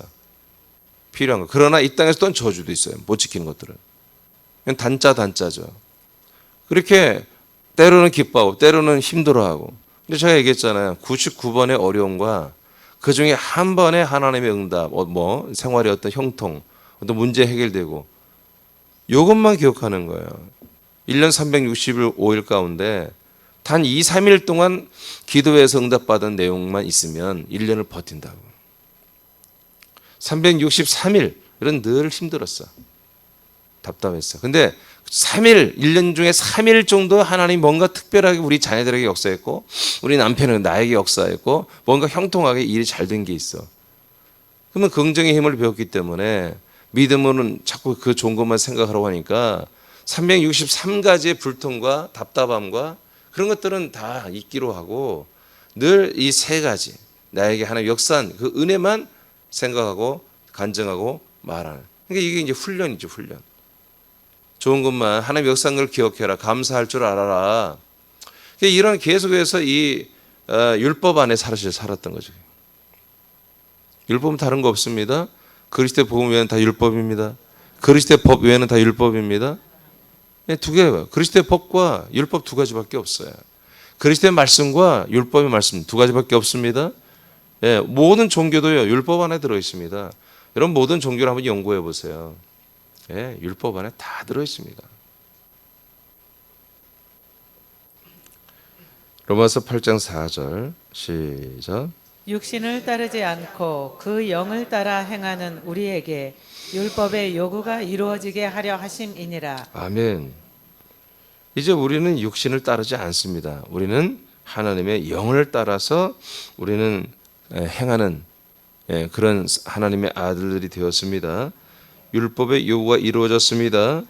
필요한 거. 그러나 이 땅에서 또 저주도 있어요. 못 지키는 것들은. 그냥 단짜죠. 그렇게 때로는 기뻐하고 때로는 힘들어하고. 근데 제가 얘기했잖아요. 99번의 어려움과 그 중에 한 번의 하나님의 응답, 생활의 어떤 형통, 어떤 문제 해결되고 이것만 기억하는 거예요. 1년 365일 가운데 단 2, 3일 동안 기도해서 응답받은 내용만 있으면 1년을 버틴다고. 363일은 늘 힘들었어. 답답했어. 근데 3일, 1년 중에 3일 정도 하나님 뭔가 특별하게 우리 자녀들에게 역사했고 우리 남편은 나에게 역사했고 뭔가 형통하게 일이 잘 된 게 있어. 그러면 긍정의 힘을 배웠기 때문에 믿음은 자꾸 그 좋은 것만 생각하라고 하니까 363가지의 불통과 답답함과 그런 것들은 다 잊기로 하고 늘 이 세 가지 나에게 하나님 역사한 그 은혜만 생각하고 간증하고 말하는. 그러니까 이게 이제 훈련이죠, 훈련. 좋은 것만 하나님 역사한 걸 기억해라. 감사할 줄 알아라. 그러니까 이런 계속해서 이 율법 안에 살았던 거죠. 율법은 다른 거 없습니다. 그리스도의 복음 외에는 다 율법입니다. 그리스도의 법 외에는 다 율법입니다. 두 개가 그리스도의 법과 율법 두 가지밖에 없어요. 그리스도의 말씀과 율법의 말씀 두 가지밖에 없습니다. 모든 종교도요 율법 안에 들어 있습니다. 여러분 모든 종교를 한번 연구해 보세요. 율법 안에 다 들어 있습니다. 로마서 8장 4절 시작. 육신을 따르지 않고 그 영을 따라 행하는 우리에게 율법의 요구가 이루어지게 하려 하심이니라. 아멘. 이제 우리는 육신을 따르지 않습니다. 우리는 하나님의 영을 따라서 우리는 행하는 그런 하나님의 아들들이 되었습니다. 율법의 요구가 이루어졌습니다.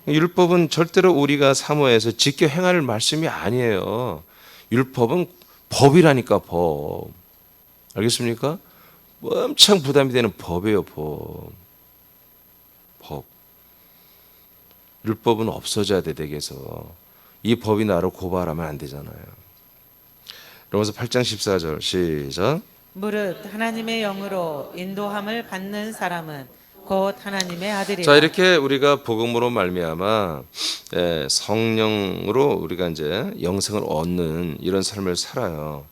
율법은 절대로 우리가 사모해서 지켜 행할 말씀이 아니에요. 율법은 법이라니까 법. 알겠습니까? 엄청 부담이 되는 법이에요, 법. 율법은 없어져야 돼, 댁에서. 이 법이 나를 고발하면 안 되잖아요. 로마서 8장 14절 시작. 무릇 하나님의 영으로 인도함을 받는 사람은 곧 하나님의 아들이라. 자, 이렇게 우리가 복음으로 말미암아 성령으로 우리가 이제 영생을 얻는 이런 삶을 살아요.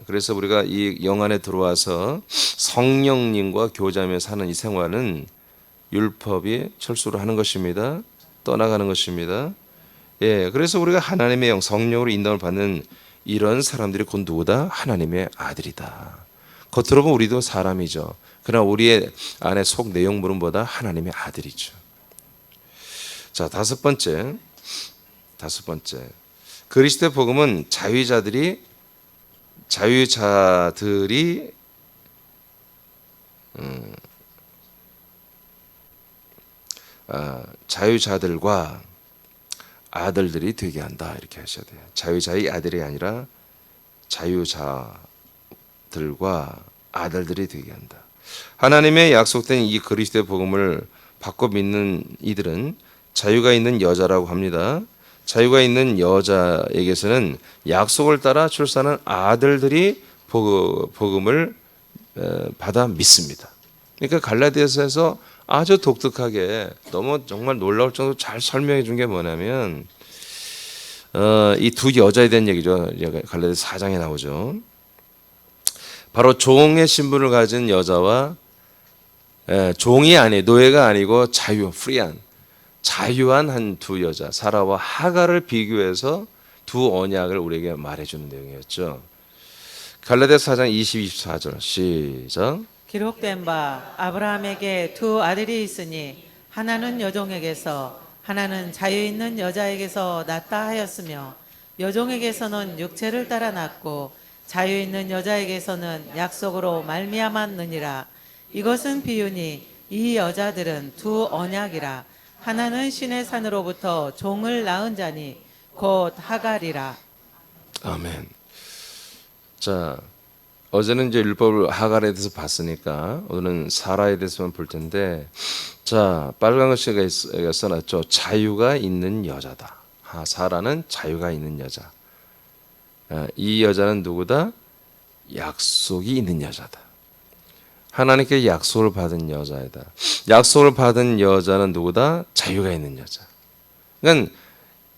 그래서 우리가 이 영 안에 들어와서 성령님과 교제하며 사는 이 생활은 율법이 철수를 하는 것입니다. 떠나가는 것입니다. 그래서 우리가 하나님의 영, 성령으로 인도를 받는 이런 사람들이 곧 누구다? 하나님의 아들이다. 겉으로 보면 우리도 사람이죠. 그러나 우리의 안에 속 내용물은 뭐다? 하나님의 아들이죠. 자, 다섯 번째. 그리스도의 복음은 자유자들과 아들들이 되게 한다. 이렇게 하셔야 돼요. 자유자의 아들이 아니라 자유자들과 아들들이 되게 한다. 하나님의 약속된 이 그리스도의 복음을 받고 믿는 이들은 자유가 있는 여자라고 합니다. 자유가 있는 여자에게서는 약속을 따라 출산한 아들들이 복음을 받아 믿습니다. 그러니까 갈라디아서에서 아주 독특하게 너무 정말 놀라울 정도로 잘 설명해 준 게 뭐냐면 이 두 여자에 대한 얘기죠. 갈라디아서 4장에 나오죠. 바로 종의 신분을 가진 여자와 종이 아니 노예가 아니고 자유 프리한 자유한 한 두 여자 사라와 하갈을 비교해서 두 언약을 우리에게 말해주는 내용이었죠. 갈라디아서 4장 24절 시작. 기록된 바 아브라함에게 두 아들이 있으니 하나는 여종에게서 하나는 자유 있는 여자에게서 낳다 하였으며 여종에게서는 육체를 따라 낳고 자유 있는 여자에게서는 약속으로 말미암았느니라. 이것은 비유니 이 여자들은 두 언약이라. 하나는 신의 산으로부터 종을 낳은 자니 곧 하갈이라. 아멘. 자, 어제는 이제 율법을 하갈에 대해서 봤으니까 오늘은 사라에 대해서만 볼 텐데, 자, 빨간 글씨가 써놨죠. 자유가 있는 여자다. 사라는 자유가 있는 여자. 이 여자는 누구다? 약속이 있는 여자다. 하나님께 약속을 받은 여자이다. 약속을 받은 여자는 누구다? 자유가 있는 여자. 그러니까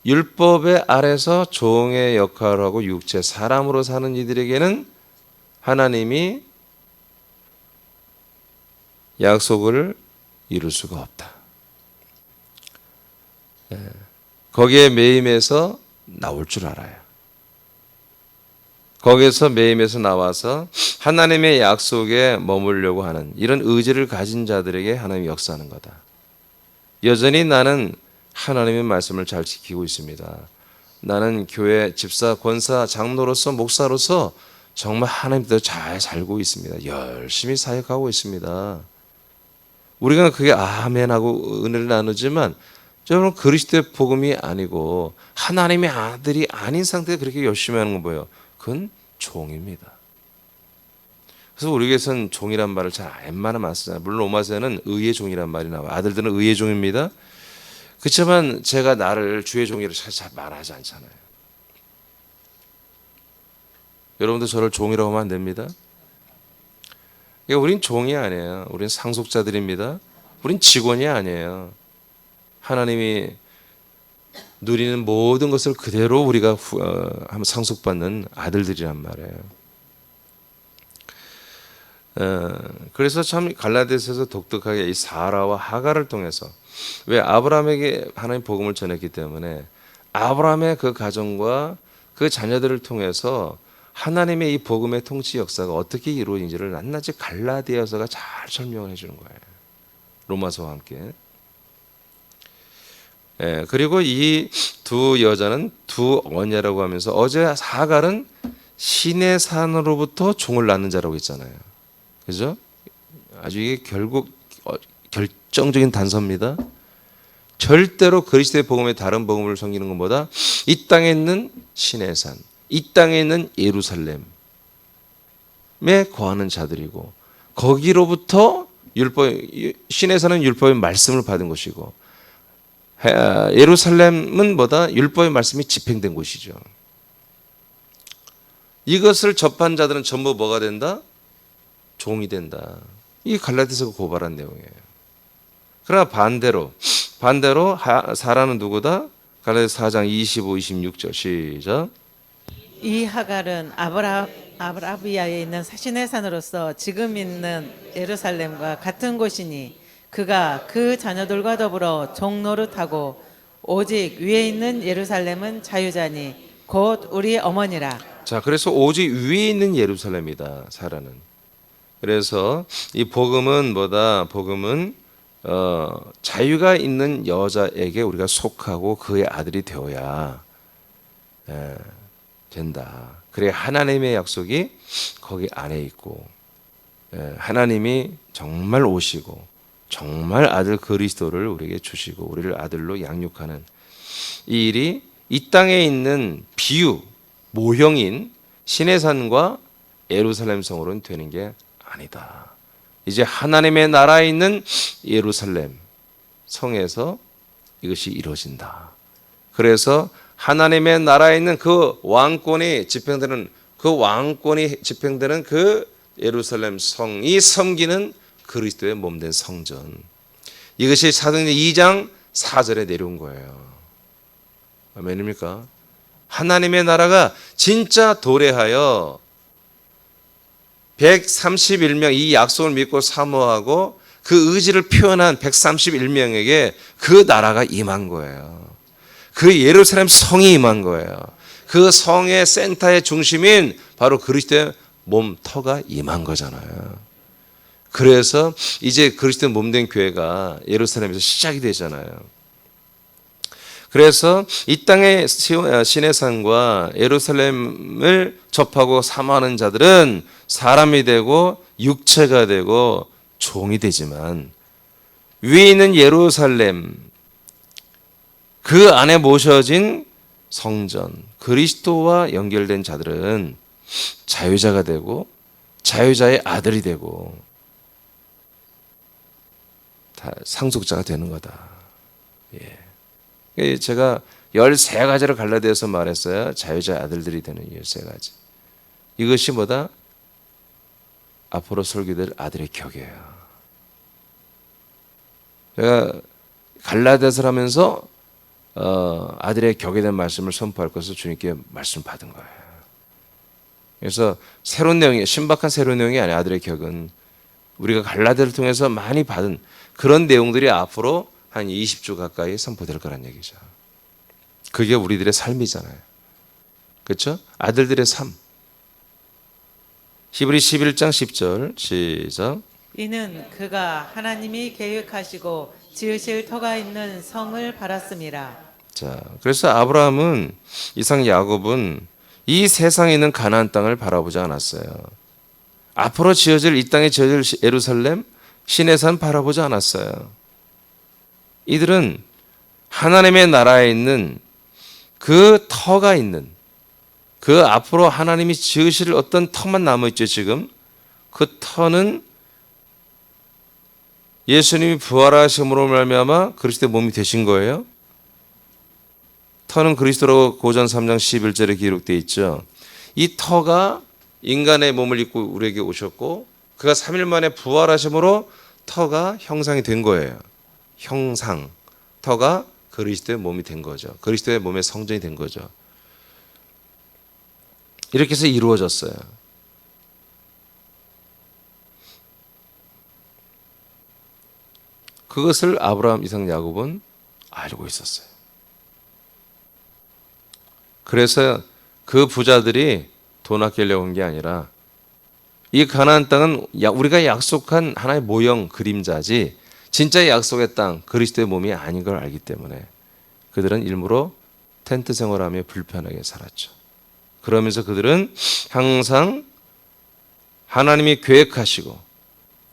율법의 아래서 종의 역할을 하고 육체 사람으로 사는 이들에게는 하나님이 약속을 이룰 수가 없다. 거기에 매임해서 나올 줄 알아요. 거기에서 매임해서 나와서 하나님의 약속에 머물려고 하는 이런 의지를 가진 자들에게 하나님이 역사하는 거다. 여전히 나는 하나님의 말씀을 잘 지키고 있습니다. 나는 교회 집사, 권사, 장로로서 목사로서 정말 하나님께서 잘 살고 있습니다. 열심히 사역하고 있습니다. 우리가 그게 아멘하고 은혜를 나누지만 여러분 그리스도의 복음이 아니고 하나님의 아들이 아닌 상태에 그렇게 열심히 하는 건 뭐예요? 그건 종입니다. 그래서 우리 교회에서는 종이란 말을 잘 웬만하면 안 쓰잖아요. 물론 로마서에는 의의 종이란 말이 나와요. 아들들은 의의 종입니다. 그렇지만 제가 나를 주의 종이라고 잘 말하지 않잖아요. 여러분도 저를 종이라고 하면 안 됩니다. 그러니까 우린 종이 아니에요. 우린 상속자들입니다. 우린 직원이 아니에요. 하나님이 누리는 모든 것을 그대로 우리가 상속받는 아들들이란 말이에요. 그래서 참 갈라디아서에서 독특하게 이 사라와 하갈을 통해서, 왜 아브라함에게 하나님 복음을 전했기 때문에 아브라함의 그 가정과 그 자녀들을 통해서 하나님의 이 복음의 통치 역사가 어떻게 이루어진지를 낱낱이 갈라디아서가 잘 설명을 해주는 거예요. 로마서와 함께. 그리고 이 두 여자는 두 언야라고 하면서 어제 하갈은 신의 산으로부터 종을 낳는 자라고 했잖아요. 그죠? 아주 이게 결국 결정적인 단서입니다. 절대로 그리스도의 복음의 다른 복음을 섬기는 것보다 이 땅에 있는 신의 산, 이 땅에 있는 예루살렘에 거하는 자들이고, 거기로부터 신의 산은 율법의 말씀을 받은 것이고, 예루살렘은 뭐다? 율법의 말씀이 집행된 곳이죠. 이것을 접한 자들은 전부 뭐가 된다? 종이 된다. 이게 갈라디아서가 고발한 내용이에요. 그러나 반대로 사라는 누구다? 갈라디아서 4장 25, 26절 시작. 이 하갈은 아브라비아에 있는 신의 산으로서 지금 있는 예루살렘과 같은 곳이니 그가 그 자녀들과 더불어 종노릇하고 오직 위에 있는 예루살렘은 자유자니 곧 우리 어머니라. 자, 그래서 오직 위에 있는 예루살렘이다, 사라는. 그래서 이 복음은 뭐다? 복음은 자유가 있는 여자에게 우리가 속하고 그의 아들이 되어야 된다. 그래야 하나님의 약속이 거기 안에 있고, 하나님이 정말 오시고 정말 아들 그리스도를 우리에게 주시고 우리를 아들로 양육하는 이 일이 이 땅에 있는 비유, 모형인 신의 산과 예루살렘 성으로는 되는 게 아니다. 이제 하나님의 나라에 있는 예루살렘 성에서 이것이 이루어진다. 그래서 하나님의 나라에 있는 그 왕권이 집행되는 그 예루살렘 성이 섬기는 그리스도의 몸된 성전. 이것이 사도행전 2장 4절에 내려온 거예요. 아멘입니까? 하나님의 나라가 진짜 도래하여 131명 이 약속을 믿고 사모하고 그 의지를 표현한 131명에게 그 나라가 임한 거예요. 그 예루살렘 성이 임한 거예요. 그 성의 센터의 중심인 바로 그리스도의 몸, 터가 임한 거잖아요. 그래서 이제 그리스도의 몸된 교회가 예루살렘에서 시작이 되잖아요. 그래서 이 땅의 신의 산과 예루살렘을 접하고 사모하는 자들은 사람이 되고 육체가 되고 종이 되지만, 위에 있는 예루살렘, 그 안에 모셔진 성전, 그리스도와 연결된 자들은 자유자가 되고 자유자의 아들이 되고 다 상속자가 되는 거다. 예. 제가 13가지를 갈라디아서 말했어요. 자유자의 아들들이 되는 13가지. 이것이 뭐다? 앞으로 설교될 아들의 격이에요. 제가 갈라디아서를 하면서 아들의 격에 대한 말씀을 선포할 것을 주님께 말씀 받은 거예요. 그래서 새로운 내용이, 신박한 새로운 내용이 아니에요. 아들의 격은 우리가 갈라디아를 통해서 많이 받은 그런 내용들이 앞으로 한 20주 가까이 선포될 거란 얘기죠. 그게 우리들의 삶이잖아요. 그렇죠? 아들들의 삶. 히브리 11장 10절 시작. 이는 그가 하나님이 계획하시고 지으실 터가 있는 성을 바랐습니다. 자, 그래서 아브라함은, 이삭, 야곱은 이 세상에 있는 가나안 땅을 바라보지 않았어요. 앞으로 지어질, 이 땅에 지어질 예루살렘, 신의 산 바라보지 않았어요. 이들은 하나님의 나라에 있는 그 터가 있는, 그 앞으로 하나님이 지으실 어떤 터만 남아있죠. 지금 그 터는 예수님이 부활하심으로 말미암아 그리스도의 몸이 되신 거예요. 터는 그리스도라고 고전 3장 11절에 기록되어 있죠. 이 터가 인간의 몸을 입고 우리에게 오셨고, 그가 3일 만에 부활하심으로 터가 형상이 된 거예요. 형상. 터가 그리스도의 몸이 된 거죠. 그리스도의 몸의 성전이 된 거죠. 이렇게 해서 이루어졌어요. 그것을 아브라함, 이삭, 야곱은 알고 있었어요. 그래서 그 부자들이 돈 아끼려고 한 게 아니라, 이 가나안 땅은 우리가 약속한 하나의 모형, 그림자지 진짜 약속의 땅, 그리스도의 몸이 아닌 걸 알기 때문에 그들은 일부러 텐트 생활하며 불편하게 살았죠. 그러면서 그들은 항상 하나님이 계획하시고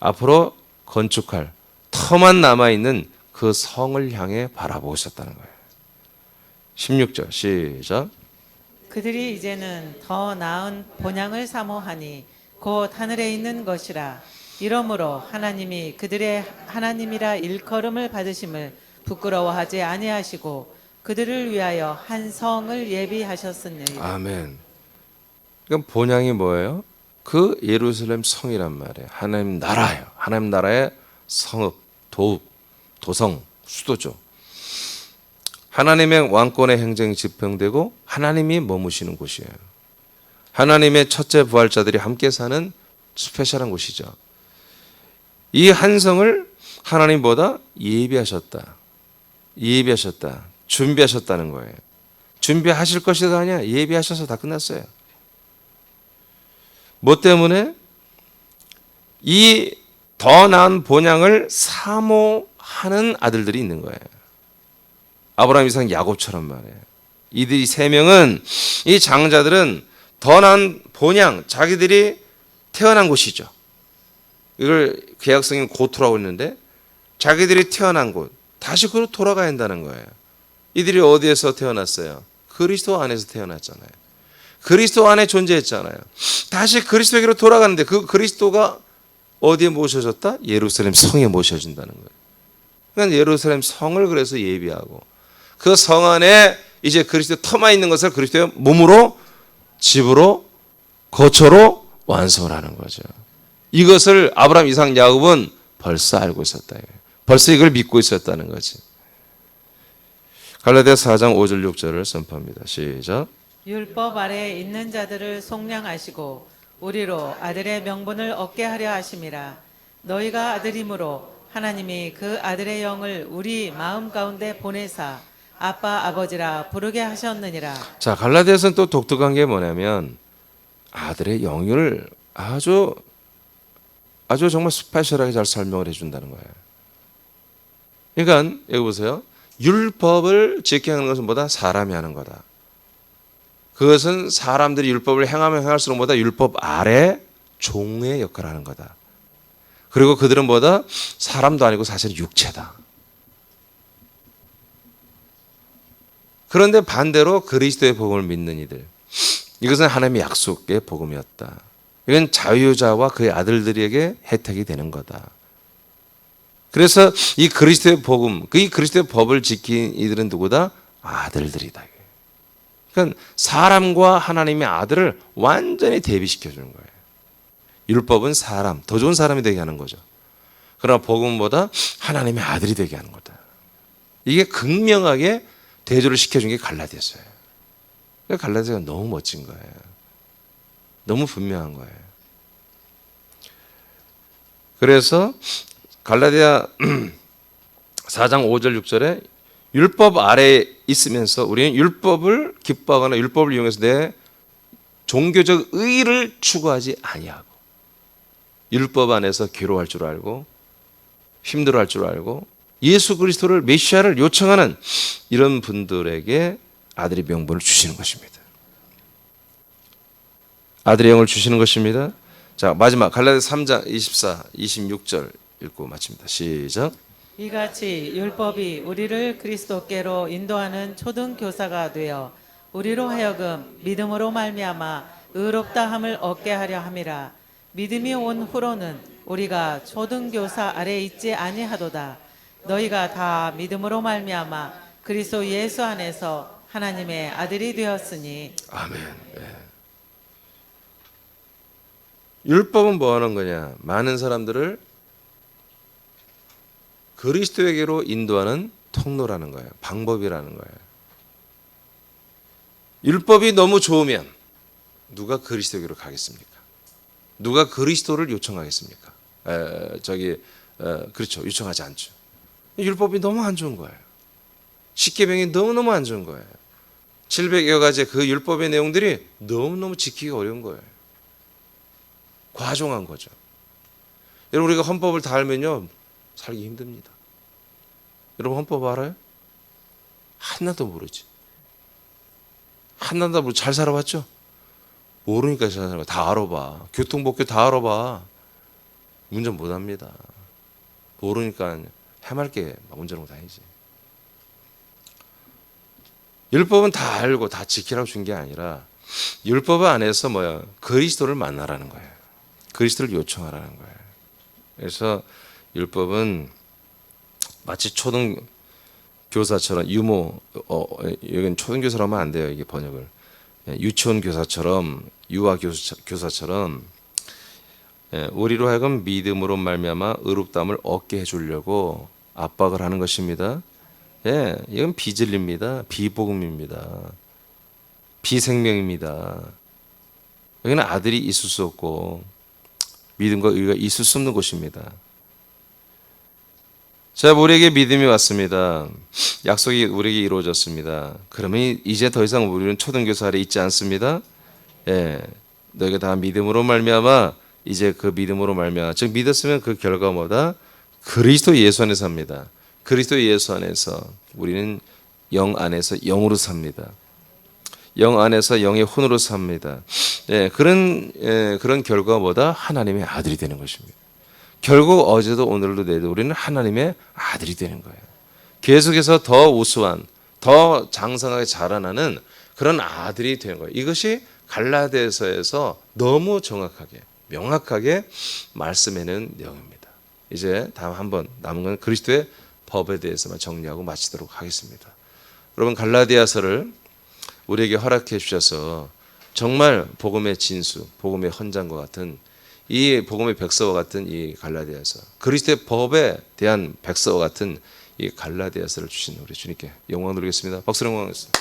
앞으로 건축할 터만 남아있는 그 성을 향해 바라보고 있었다는 거예요. 16절 시작. 그들이 이제는 더 나은 본향을 사모하니 곧 하늘에 있는 것이라. 이러므로 하나님이 그들의 하나님이라 일컬음을 받으심을 부끄러워하지 아니하시고 그들을 위하여 한 성을 예비하셨으니. 아멘. 그럼 본향이 뭐예요? 그 예루살렘 성이란 말이에요. 하나님 나라예요. 하나님 나라의 성읍, 도읍, 도성, 수도죠. 하나님의 왕권의 행정이 집행되고 하나님이 머무시는 곳이에요. 하나님의 첫째 부활자들이 함께 사는 스페셜한 곳이죠. 이 한 성을 하나님보다 예비하셨다. 예비하셨다. 준비하셨다는 거예요. 준비하실 것이가 아니야. 예비하셔서 다 끝났어요. 뭐 때문에? 이 더 나은 본향을 사모하는 아들들이 있는 거예요. 아브라함, 이삭, 야곱처럼 말이에요. 이들이 세 명은, 이 장자들은 더 나은 본향, 자기들이 태어난 곳이죠. 이걸 개혁성인 고토라고 했는데, 자기들이 태어난 곳, 다시 그로 돌아가야 한다는 거예요. 이들이 어디에서 태어났어요? 그리스도 안에서 태어났잖아요. 그리스도 안에 존재했잖아요. 다시 그리스도에게로 돌아가는데, 그 그리스도가 어디에 모셔졌다? 예루살렘 성에 모셔진다는 거예요. 그러니까 예루살렘 성을 그래서 예비하고, 그 성 안에 이제 그리스도 터만 있는 것을 그리스도의 몸으로, 집으로, 거처로 완성을 하는 거죠. 이것을 아브라함, 이삭, 야곱은 벌써 알고 있었다. 벌써 이걸 믿고 있었다는 거지. 갈라디아서 4장 5절 6절을 선포합니다. 시작. 율법 아래 있는 자들을 속량하시고 우리로 아들의 명분을 얻게 하려 하심이라. 너희가 아들이므로 하나님이 그 아들의 영을 우리 마음 가운데 보내사 아빠 아버지라 부르게 하셨느니라. 자, 갈라디아서는 또 독특한 게 뭐냐면 아들의 영을 아주 정말 스페셜하게 잘 설명을 해준다는 거예요. 그러니까 여기 보세요. 율법을 지키게 하는 것은 뭐다? 사람이 하는 거다. 그것은 사람들이 율법을 행하면 행할수록 뭐다? 율법 아래 종의 역할을 하는 거다. 그리고 그들은 뭐다? 사람도 아니고 사실 육체다. 그런데 반대로 그리스도의 복음을 믿는 이들, 이것은 하나님의 약속의 복음이었다. 이건 자유자와 그의 아들들에게 혜택이 되는 거다. 그래서 이 그리스도의 복음, 이 그리스도의 법을 지킨 이들은 누구다? 아들들이다. 그러니까 사람과 하나님의 아들을 완전히 대비시켜 주는 거예요. 율법은 사람, 더 좋은 사람이 되게 하는 거죠. 그러나 복음은 뭐다? 하나님의 아들이 되게 하는 거다. 이게 극명하게 대조를 시켜준 게 갈라디아서예요. 갈라디아가 너무 멋진 거예요. 너무 분명한 거예요. 그래서 갈라디아 4장 5절 6절에 율법 아래에 있으면서 우리는 율법을 기뻐하거나 율법을 이용해서 내 종교적 의의를 추구하지 아니하고 율법 안에서 괴로워할 줄 알고 힘들어할 줄 알고 예수 그리스도를 메시아를 요청하는 이런 분들에게 아들의 명분을 주시는 것입니다. 아들의 영을 주시는 것입니다. 자, 마지막 갈라디아 3장 24, 26절 읽고 마칩니다. 시작. 이같이 율법이 우리를 그리스도께로 인도하는 초등교사가 되어 우리로 하여금 믿음으로 말미암아 의롭다함을 얻게 하려 함이라. 믿음이 온 후로는 우리가 초등교사 아래 있지 아니하도다. 너희가 다 믿음으로 말미암아 그리스도 예수 안에서 하나님의 아들이 되었으니. 아멘. 네. 율법은 뭐 하는 거냐? 많은 사람들을 그리스도에게로 인도하는 통로라는 거예요. 방법이라는 거예요. 율법이 너무 좋으면 누가 그리스도에게로 가겠습니까? 누가 그리스도를 요청하겠습니까? 그렇죠. 요청하지 않죠. 율법이 너무 안 좋은 거예요. 십계명이 너무너무 안 좋은 거예요. 700여 가지 그 율법의 내용들이 너무너무 지키기가 어려운 거예요. 과종한 거죠. 여러분, 우리가 헌법을 다 알면요 살기 힘듭니다. 여러분, 헌법 알아요? 하나도 모르지. 하나도 모르지. 잘 살아봤죠? 모르니까 잘 살아봐. 다 알아봐. 교통법규 다 알아봐. 운전 못합니다. 모르니까 해맑게 운전하고 다니지. 율법은 다 알고 다 지키라고 준 게 아니라 율법 안에서 그리스도를 만나라는 거예요. 그리스도를 요청하라는 거예요. 그래서 율법은 마치 초등교사처럼 여기는 초등교사로 하면 안 돼요. 이게 번역을. 유치원 교사처럼 유아교사처럼 우리로 하여금 믿음으로 말미암아 의롭다함을 얻게 해주려고 압박을 하는 것입니다. 예, 이건 비진리입니다. 비복음입니다. 비생명입니다. 여기는 아들이 있을 수 없고 믿음과 의가 있을 수 없는 곳입니다. 자, 우리에게 믿음이 왔습니다. 약속이 우리에게 이루어졌습니다. 그러면 이제 더 이상 우리는 초등교사 아래 있지 않습니다. 예, 너희가 다 믿음으로 말미암아 이제 그 믿음으로 말미암아 즉 믿었으면 그 결과가 뭐다? 그리스도 예수 안에서 삽니다. 그리스도 예수 안에서 우리는 영 안에서 영으로 삽니다. 영 안에서 영의 혼으로 삽니다. 예, 그런 결과가 뭐다? 하나님의 아들이 되는 것입니다. 결국 어제도 오늘도 내일도 우리는 하나님의 아들이 되는 거예요. 계속해서 더 우수한, 더 장성하게 자라나는 그런 아들이 되는 거예요. 이것이 갈라디아서에서 너무 정확하게, 명확하게 말씀해낸 내용입니다. 이제 다음 한번 남은 건 그리스도의 법에 대해서만 정리하고 마치도록 하겠습니다. 여러분, 갈라디아서를 우리에게 허락해 주셔서 정말 복음의 진수, 복음의 헌장과 같은 이 복음의 백서와 같은 이 갈라디아서, 그리스도의 법에 대한 백서와 같은 이 갈라디아서를 주신 우리 주님께 영광 드리겠습니다. 박수로 영광하겠습니다.